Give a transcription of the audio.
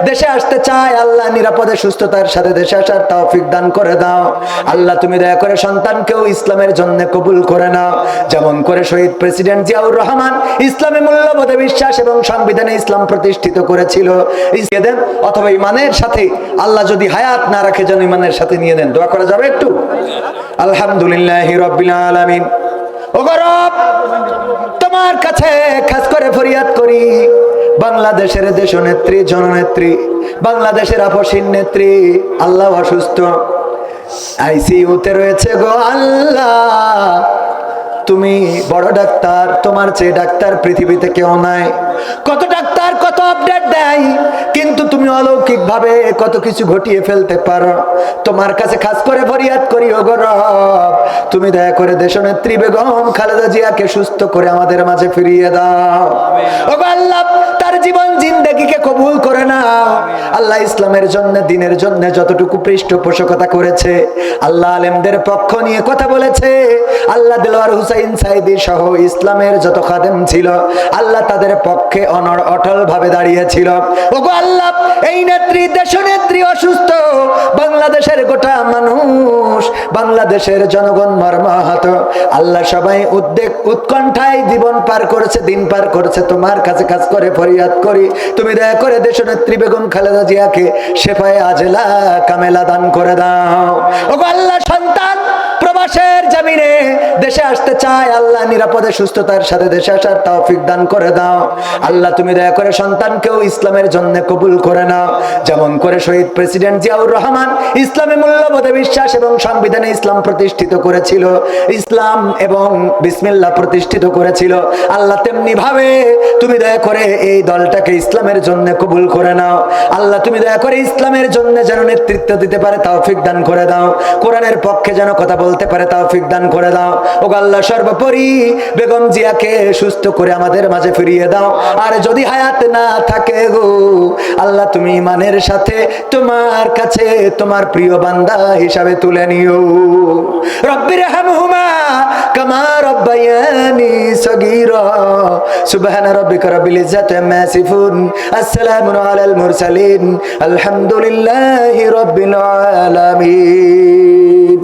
দেশে আসতে চায়, আল্লাহ নিরাপদে সুস্থতার সাথে দেশে আসার তৌফিক দান করে দাও। আল্লাহ তুমি দয়া করে সন্তানকেও ইসলামের জন্য কবুল করে নাও, যেমন করে শহীদ প্রেসিডেন্ট জিয়াউর রহমান ইসলামে মূল্যবোধে বিশ্বাস এবং সংবিধানে ইসলাম প্রতিষ্ঠিত করেছিল। দেন অথবা ইমানের সাথে, আল্লাহ যদি হায়াত না রাখে যেন ইমানের সাথে নিয়ে দেন। দোয়া করা যাবে একটু? আলহামদুলিল্লাহি রাব্বিল আলামিন। ও রব, তোমার কাছে খাস করে ফরিয়াদ করি, বাংলাদেশের দেশনেত্রী জননেত্রী, বাংলাদেশের আপসীন নেত্রী আল্লাহ অসুস্থ, আইসিইউতে রয়েছে গো আল্লাহ। তুমি বড় ডাক্তার, তোমার চেয়ে ডাক্তার পৃথিবীতে কেউ নাই। কত ডাক্তার কত আপডেট দেয়, কিন্তু তুমি অলৌকিক ভাবে কত কিছু ঘটিয়ে ফেলতে পারো। তোমার কাছে খাস করে ফরিয়াদ করি ও গো রব, তুমি দয়া করে দেশনেত্রী বেগম খালেদা জিয়াকে সুস্থ করে আমাদের মাঝে ফিরিয়ে দাও। ও গো আল্লাহ, তার জীবন জিন্দেগিকে কবুল করে নাও। আল্লাহ ইসলামের জন্য, দিনের জন্য যতটুকু পৃষ্ঠপোষকতা করেছে, আল্লাহ আলেমদের পক্ষ নিয়ে কথা বলেছে, আল্লাহ দেলোয়ার হুসাইন সাইদি সহ ইসলামের যত খাদেম ছিল, আল্লাহ তাদের পক্ষে অটল ভাবে দাঁড়িয়েছিল। ওগো আল্লাহ, এই নেত্রী দেশনেত্রী অসুস্থ, বাংলাদেশের গোটা মানুষ, বাংলাদেশের জনগণ মর্মাহত। আল্লাহ সবাই উদ্বেগ উৎকণ্ঠায় জীবন পার করেছে, দিন পার করেছে। তোমার কাছে কাজ করে ফরিয়াদ করি, তুমি দয়া করে দেশনেত্রী বেগম খালেদা জিয়াকে শেফায়ে আজলা কামেলা দান করে দাও। ওগো আল্লাহ, সন্তান প্রবাসের জমিনে দেশে আসতে চায়, আল্লাহ নিরাপদে সুস্থতার সাথে দেশে আসার তৌফিক দান করে দাও। আল্লাহ তুমি দয়া করে সন্তানকেও ইসলামের জন্য কবুল করে নাও, যেমন করে শহীদ প্রেসিডেন্ট জিয়াউর রহমান ইসলামে মূল্যবোধে বিশ্বাস এবং সংবিধানে ইসলাম প্রতিষ্ঠিত করেছিল, ইসলাম এবং বিসমিল্লাহ প্রতিষ্ঠিত করেছিল। আল্লাহ তেমনি ভাবে তুমি দয়া করে এই দলটাকে ইসলামের জন্য কবুল করে নাও। আল্লাহ তুমি দয়া করে ইসলামের জন্য যেন নেতৃত্ব দিতে পারে তৌফিক দান করে দাও, কোরআনের পক্ষে যেন কথা বলতে পারে তৌফিক দান করে দাও। ও আল্লাহ, সর্বোপরি বেগম জিয়াকে সুস্থ করে আমাদের মাঝে ফিরিয়ে দাও। আর যদি হায়াত না থাকে গো আল্লাহ, তুমি ইমানের সাথে তোমার কাছে তোমার প্রিয় বান্দা হিসাবে তুলে নিও। রব্বির হামহুমা কামা রব্বায়ানি সগীরা। সুবহানা রাব্বিকা রাব্বিল ইজ্জাতি আম্মা ইয়াসিফুন, আসসালামু আলাল মুরসালিন, আলহামদুলিল্লাহি রাব্বিল আলামিন।